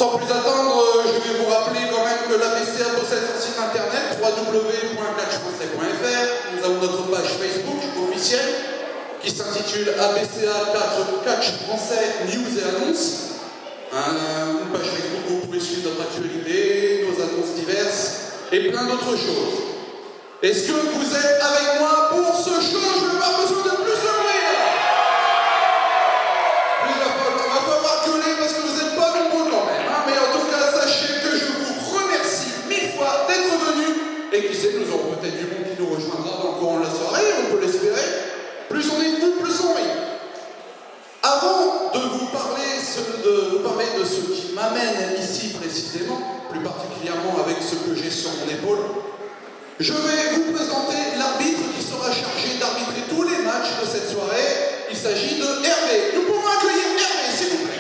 Sans plus attendre, je vais vous rappeler quand même que l'ABCA possède son site internet www.catchfrançais.fr. Nous avons notre page Facebook officielle qui s'intitule ABCA Catch Français News et Annonces. Une page Facebook où vous pouvez suivre notre actualité, nos annonces diverses et plein d'autres choses. Est-ce que vous êtes avec moi pour ce show? Je vais avoir besoin de plus de bruit. Il va falloir gueuler parce que vous n'êtes pas nombreux quand même. Mais en tout cas, sachez que je vous remercie 1000 fois d'être venus. Et qui sait, nous aurons peut-être du monde qui nous rejoindra dans le courant de la soirée, on peut l'espérer. Plus on est fou, plus on rit. Avant de vous parler de ce qui m'amène ici précisément, plus particulièrement avec ce que j'ai sur mon épaule, je vais vous présenter l'arbitre qui sera chargé d'arbitrer tous les matchs de cette soirée. Il s'agit de Hervé. Nous pouvons accueillir Hervé, s'il vous plaît.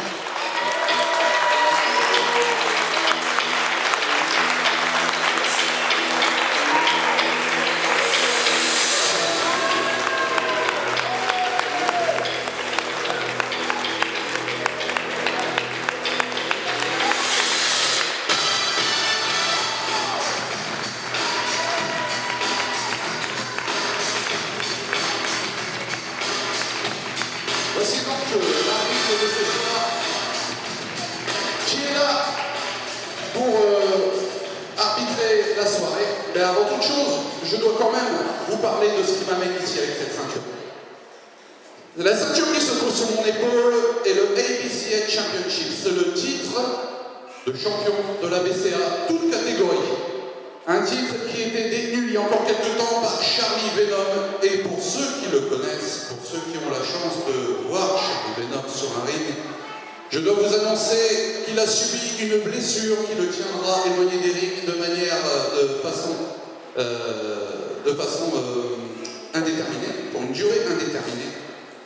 Voici donc l'arbitre de ce soir qui est là pour arbitrer la soirée. Mais avant toute chose, je dois quand même vous parler de ce qui m'amène ici avec cette ceinture. La ceinture qui se trouve sur mon épaule est le ABCA Championship. C'est le titre de champion de la BCA, toute catégorie. Un titre qui a été détenu il y a encore quelques temps par Charlie Venom. Et pour ceux qui le connaissent, pour ceux qui ont la chance de voir Charlie Venom sur un ring, je dois vous annoncer qu'il a subi une blessure qui le tiendra éloigné des rings de façon indéterminée, pour une durée indéterminée.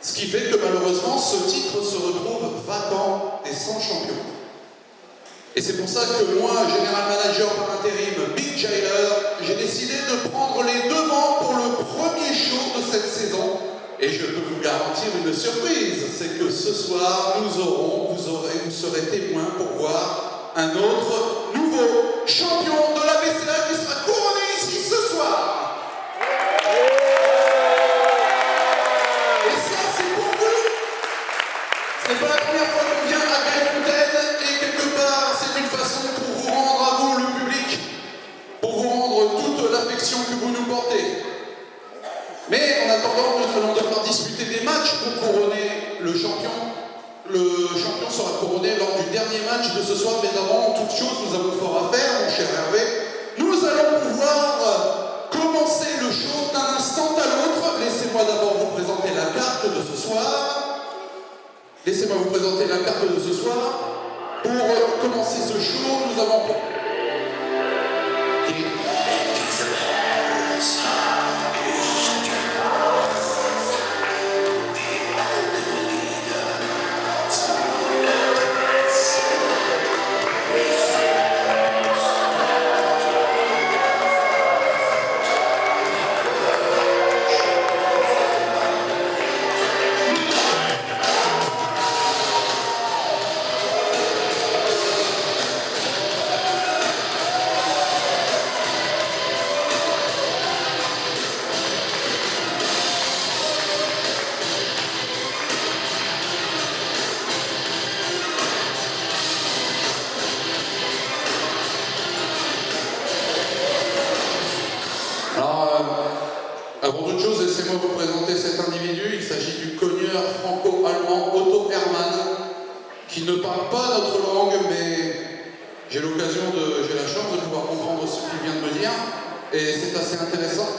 Ce qui fait que malheureusement, ce titre se retrouve vacant et sans champion. Et c'est pour ça que moi, général manager par intérim, Big Jailer, j'ai décidé de prendre les devants pour le premier show de cette saison. Et je peux vous garantir une surprise, c'est que ce soir, vous serez témoins pour voir un autre nouveau champion de la BCA qui sera couronné ici ce soir. Et ça, c'est pour vous. Ce n'est pas la première fois qu'on vient à Greyfontaine et quelque part, c'est une façon pour vous rendre à vous, le public, pour vous rendre toute l'affection que vous nous portez. Mais en attendant, nous allons devoir disputer des matchs pour couronner le champion. Le champion sera couronné lors du dernier match de ce soir, mais avant toute chose, nous avons fort à faire, mon cher Hervé. Nous allons pouvoir commencer le show d'un instant à l'autre. Laissez-moi d'abord vous présenter la carte de ce soir. Laissez-moi vous présenter la carte de ce soir. Pour commencer ce show, nous avons... Avant toute chose, laissez-moi vous présenter cet individu. Il s'agit du cogneur franco-allemand Otto Hermann, qui ne parle pas notre langue, mais j'ai la chance de pouvoir comprendre ce qu'il vient de me dire, et c'est assez intéressant.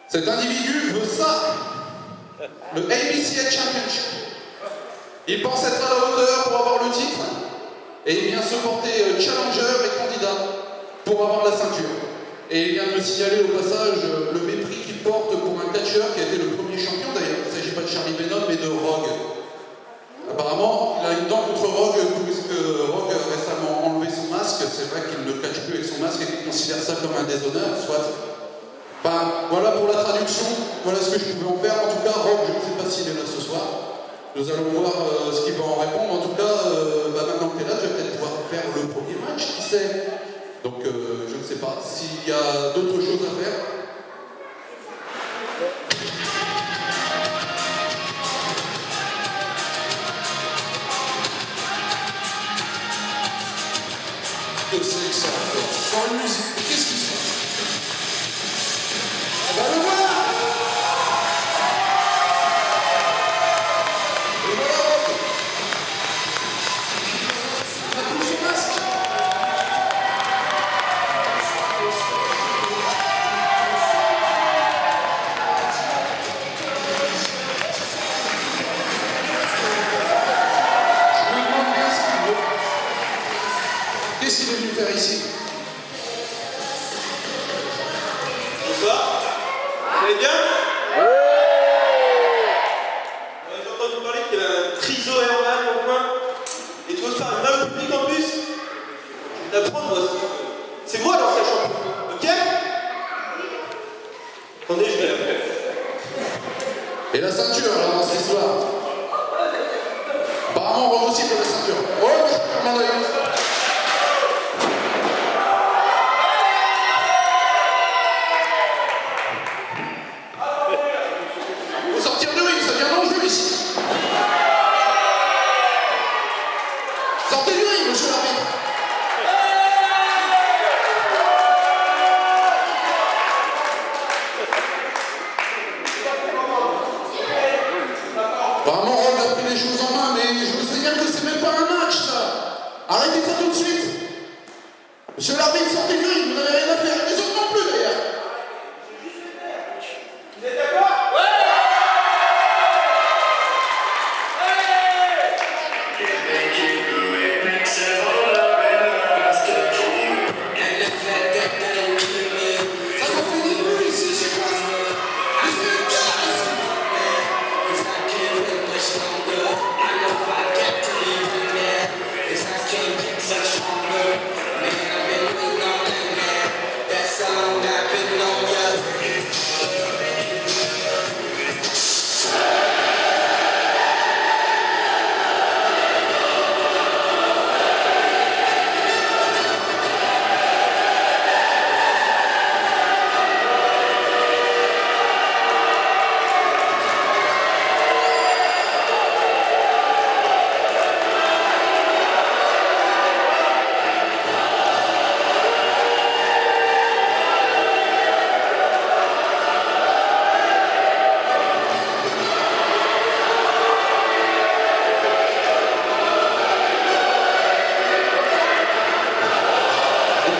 Cet individu veut ça, le ABCA Championship. Il pense être à la hauteur pour avoir le titre, et il vient se porter challenger et candidat pour avoir la ceinture. Et il vient de me signaler au passage le mépris qu'il porte pour un catcheur qui a été le premier champion d'ailleurs. Il ne s'agit pas de Charlie Venom mais de Rogue. Apparemment, il a une dent contre Rogue puisque Rogue a récemment enlevé son masque. C'est vrai qu'il ne catche plus avec son masque et qu'il considère ça comme un déshonneur, soit. Enfin, voilà pour la traduction, voilà ce que je pouvais en faire. En tout cas, Rogue, je ne sais pas s'il est là ce soir. Nous allons voir ce qu'il va en répondre. En tout cas, maintenant que tu es là, tu vas peut-être pouvoir faire Donc je ne sais pas s'il y a d'autres choses à faire. Que c'est que ça encore? Dans la musique, qu'est-ce qui se passe? On va le voir! Et voilà, hop! On a plus son masque! Je me demande bien ce qu'il veut. Qu'est-ce qu'il est venu faire ici? Bonsoir. Vous allez bien? J'ai entendu parler qu'il y avait un triso Herman au coin. Et tu oses faire un homme public en plus? Je vais t'apprendre, moi. C'est moi l'ancien champion. Ok? Attendez, je vais la faire. Et la ceinture, alors, dans cette histoire? Apparemment, on va aussi pour la ceinture. Oh, mais je peux demander. Faut sortir du ring, ça devient dangereux ici. Sortez du ring, monsieur l'arbitre. Apparemment, Rod a pris les choses en main, mais je vous signale que c'est même pas un match, ça. Arrêtez ça tout de suite. Monsieur l'arbitre, sortez du ring, vous n'avez rien à faire. Les autres non plus, d'ailleurs. Vous êtes d'accord? Ça n'en finit plus ici, c'est quoi ça? Mais c'est une gare ici.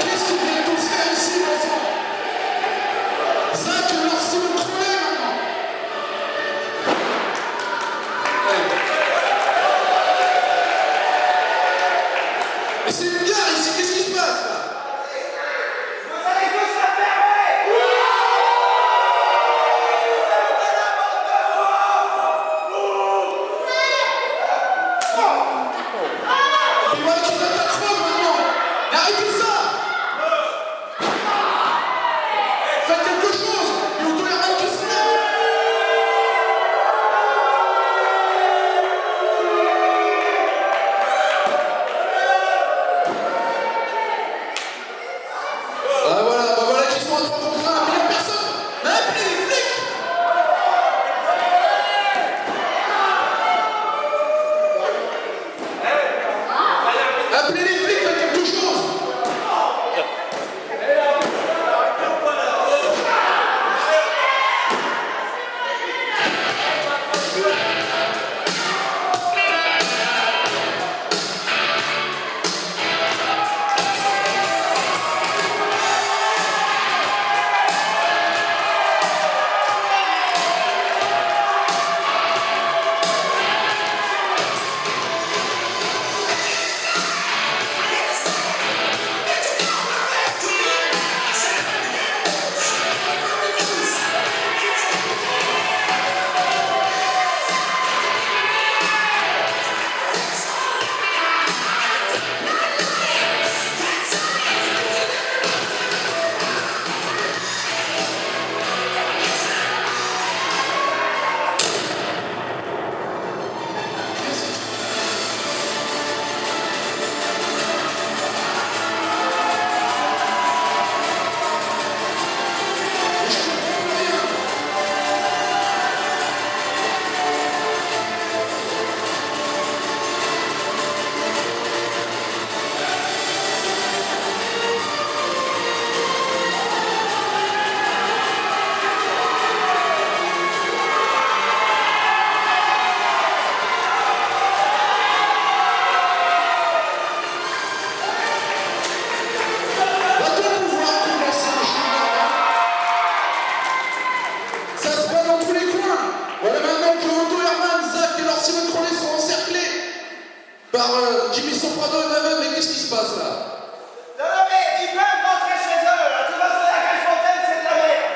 Qu'est-ce qu'ils viennent tous faire ici, mon enfant? Zach, leur si vous crevez maintenant. Mais c'est une gare ici, qu'est-ce qui se passe là? Vous allez tous la fermer! Et puis voilà qu'ils attaquent Rod maintenant. Mais arrêtez ça. Faites quelque chose. Et Otto Herman qui se lève. Bah voilà qu'ils sont à 3 contre 1, mais il n'y a personne. Mais appelez les flics. Appelez les flics, faites quelque chose. passe là? Non, non, mais ils peuvent rentrer chez eux. De toute façon, la Fontaine, c'est de la merde.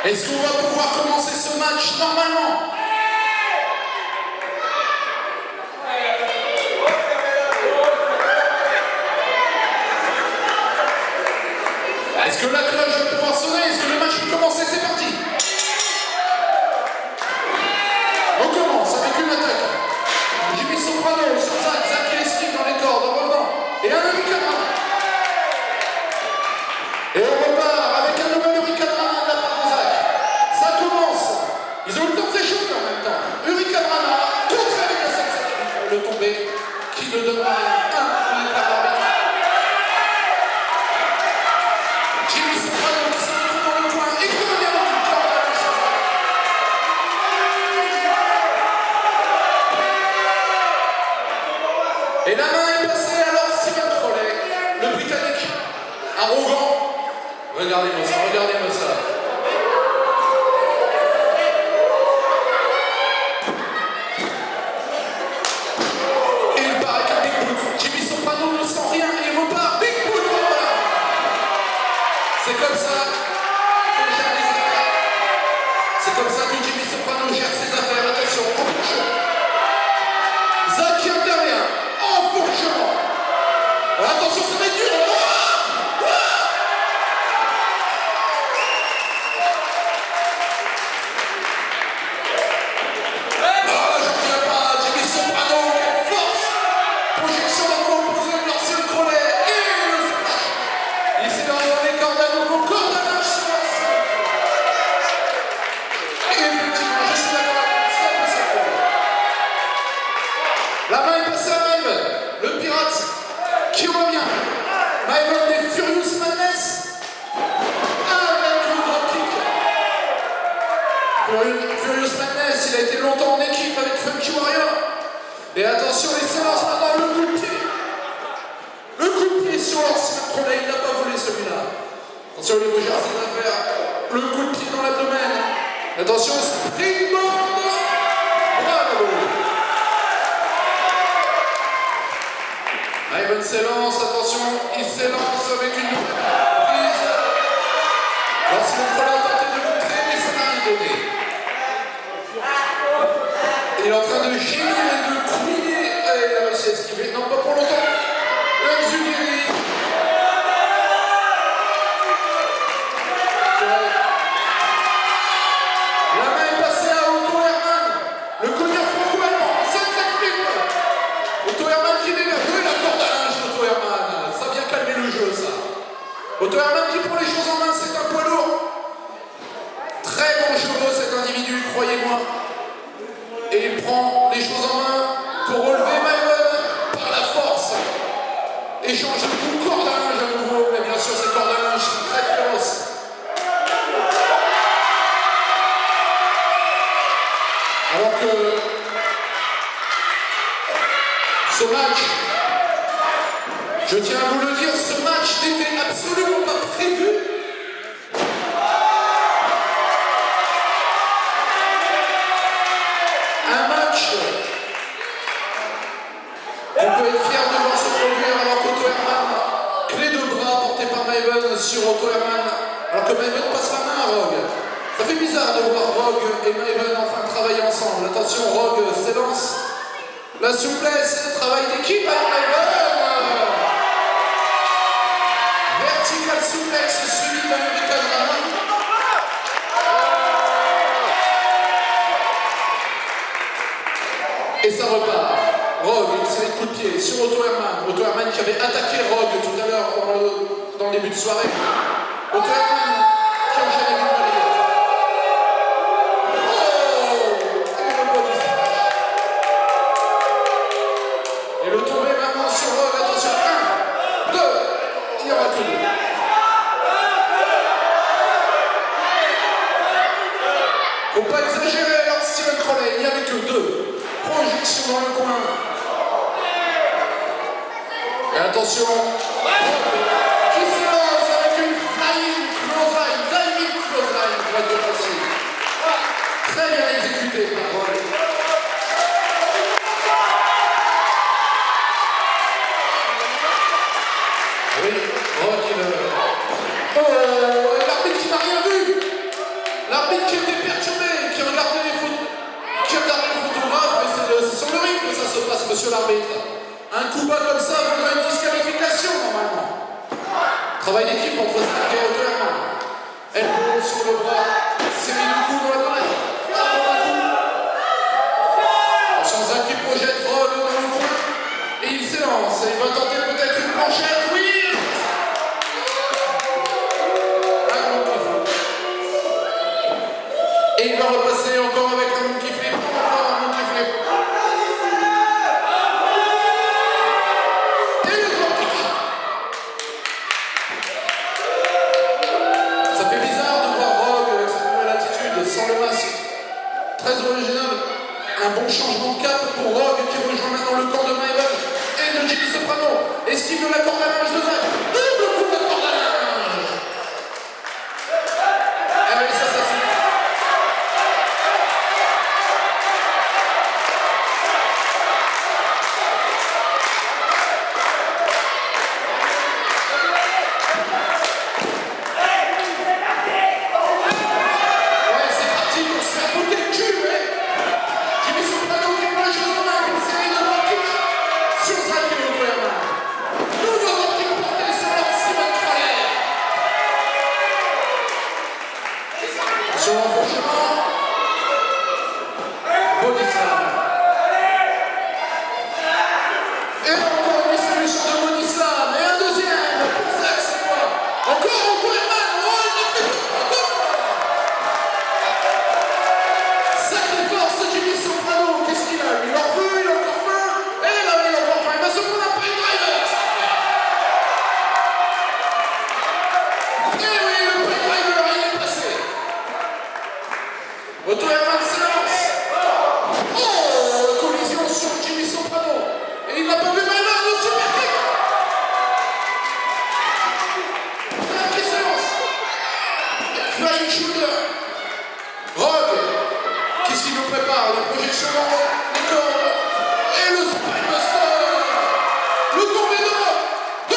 Est-ce qu'on va pouvoir commencer ce match normalement? Est-ce que la cloche va pouvoir sonner? Est-ce que le match peut commencer? C'est parti! On commence avec une attaque. Jimmy Soprano sur Zach, Zach qui esquive dans les cordes en revenant. Et un Hurricanrana. Et on repart avec un nouvel Hurricanrana de la part de Zach. Ça commence. Ils ont le temps de s'échauffer en même temps. Hurricanrana contre avec la section. Le tombé qui ne donne pas un mètre à l'arbitre. Jimmy Soprano qui se retrouve dans le coin et qui revient dans le corps de la licence. Et la main est passée alors Steven Crowley, le Britannique, arrogant. Regardez-moi ça, regardez-moi ça. Et il part avec un big boot. Jimmy Soprano ne sent rien et il repart. Big boot, voilà. C'est comme ça qu'on gère les affaires. C'est comme ça que Jimmy Soprano gère ses affaires. Attention, enfourchement. Zach qui intervient. Enfourchement. Attention, ça va être dur. La main est passée à Maven, le pirate qui revient. Maven des Furious Madness avec le dropkick. Furious Madness, il a été longtemps en équipe avec Funky Warrior. Et attention, il s'élance maintenant le coup de pied. Le coup de pied sur l'ancien Crowley, il n'a pas volé celui-là. Attention, il va gérer ses affaires. Le coup de pied dans la Attention, springboard. Bravo. Ivan s'élance, attention, il s'élance avec une prise. Lorsque le frôleur a tenté de montrer, mais ça n'a rien donné. Il est en train de gémir et de couiner. Il a réussi à esquiver. Non, pas pour longtemps. L'Anzugiri. La main est passée à Otto Hermann. Le cogneur franco-allemand. 5 minutes. Otto Hermann qui met la corde à linge. Otto Hermann. Ça vient calmer le jeu, ça. Otto Hermann qui prend les choses en main. C'est un poids lourd. Très dangereux cet individu, croyez-moi. Et il prend les choses en main pour relever Maïwen par la force. Échange de coups, corde à linge à nouveau, mais bien sûr ces cordes à linge sont très féroces. Alors que ce match, je tiens à vous le dire, ce match n'était absolument pas prévu. Un match qu'on peut être fier de voir se produire alors qu'Otto Hermann, clé de bras portée par Maïwen sur Otto Hermann, alors que Maïwen passe la main à Rogue. Ça fait bizarre de voir Rogue et Maïwen enfin travailler ensemble. Attention, Rogue s'élance. La souplesse, le travail d'équipe avec Maïwen. Vertical souplesse suivi d'un Hurricane Rana. Et ça repart. Rogue, une série de coups de pied sur Otto Hermann. Otto Hermann qui avait attaqué Rogue tout à l'heure dans le début de soirée. Otto Hermann qui enchaîne avec une balayette. Oh! Et le body splash. Et le tombé maintenant sur Rogue. Attention, 1, 2. Il y aura que 2. Faut pas exagérer alors Steven Crowley, il n'y avait que 2. Projection dans le coin. Et attention, qui se lance avec une flying clothesline, diving clothesline, pour être précis. Très bien exécuté par Rogue. Oui, Rogue, oh, et l'arbitre qui n'a rien vu. L'arbitre qui était perturbé, qui regardait les photos. Qui regarde le photographe, mais c'est sur le ring que ça se passe, monsieur l'arbitre. Un coup bas comme ça vaudrait une disqualification, normalement. Travail d'équipe entre Stark et Otto Hermann. Elle roule sur le bras, c'est mis le coup dans la oreille. Attention, Zach qui projette Rogue dans le coin. Et il s'élance, et il va tenter peut-être une planchette, oui. Et il va repasser encore avec un monkey flip, encore un monkey flip. Et le drop kick. Ça fait bizarre de voir Rogue avec cette nouvelle attitude, sans le masque. Très original. Un bon changement de cap pour Rogue qui rejoint maintenant le camp de Maïwen et de Jimmy Soprano. Esquive de la corde à linge de Zach. Double coup de corde à linge. Ah oui, ça c'est. me prépare les projections, les cordes et le Spinebuster. Le tombé de 2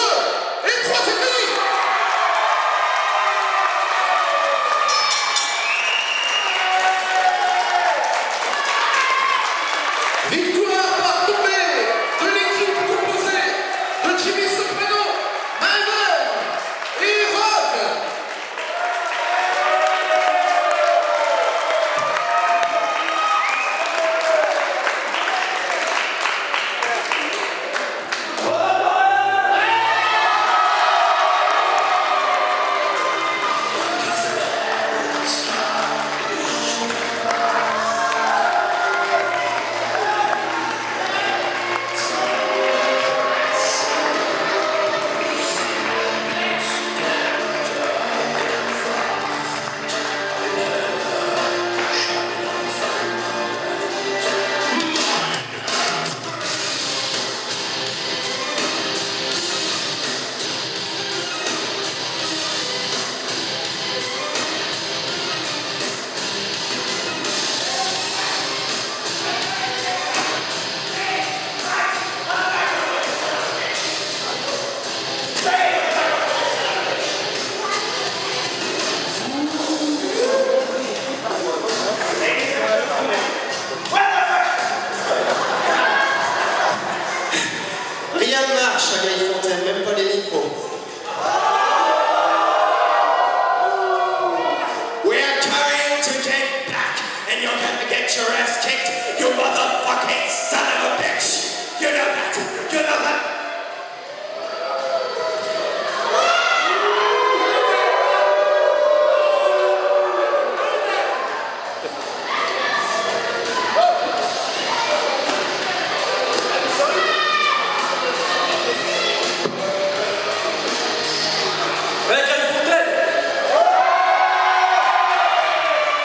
et 3, c'est fini. Victoire par tombée de l'équipe composée de Jimmy Soprano, Maven et Rock. Rien ne marche à Gaillefontaine, même pas les micros. We are trying to get back, and you're gonna get your ass kicked, you motherfucking son of a bitch! You know that! You know that!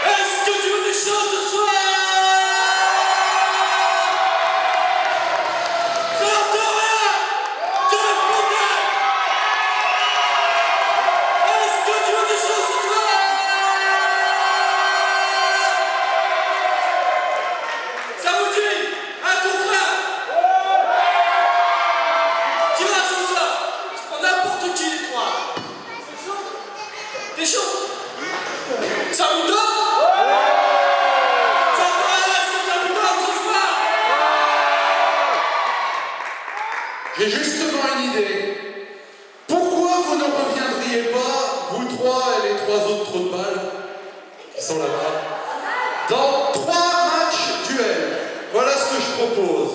Est-ce que tu veux des choses ce soir? J'entends rien! Est-ce que tu veux des choses ce soir? Ça vous dit? Un contrat? Qui va ce soir? Je prends n'importe qui les trois. T'es chaud? Ça vous donne? Ça vous donne ce soir? J'ai justement une idée. Pourquoi vous ne reviendriez pas, vous trois et les 3 autres trous de balles qui sont là-bas, dans 3 matchs duels? Voilà ce que je propose.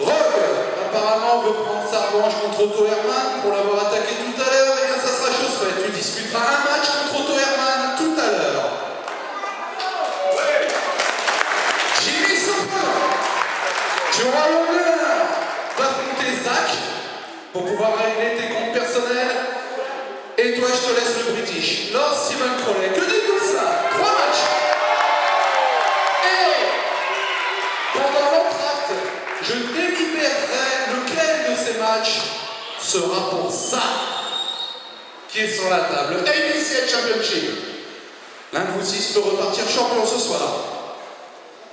Rogue, apparemment, veut prendre sa revanche contre Otto Herman pour l'avoir attaqué tout à l'heure. Et bien, ça sera chose faite. Tu disputeras un match contre Otto Herman tout à l'heure. Jimmy Soprano, tu auras l'honneur d'affronter Zach pour pouvoir régler tes comptes personnels. Et toi, je te laisse le British. Lord Steven Crowley, que dit-il ça? 3 matchs. Et pendant l'entracte, je délibérerai lequel de ces matchs sera pour ça qui est sur la table. ABCL Championship. L'un de vous 6 peut repartir champion ce soir.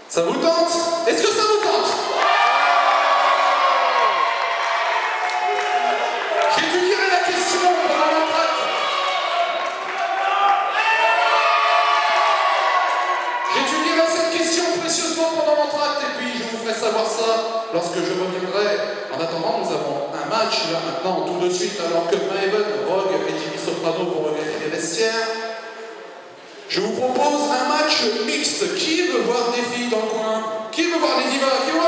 Ça vous tente? Est-ce que ça vous tente? J'étudierai la question pendant l'entracte. J'étudierai cette question précieusement pendant l'entracte et puis je vous ferai savoir ça lorsque je reviendrai. En attendant, nous avons un match là maintenant tout de suite alors que Maven, Rogue et Jimmy Soprano vont regagner les vestiaires. Je vous propose un match mixte. Qui veut voir des filles dans le coin? Qui veut voir les divas? Qui veut voir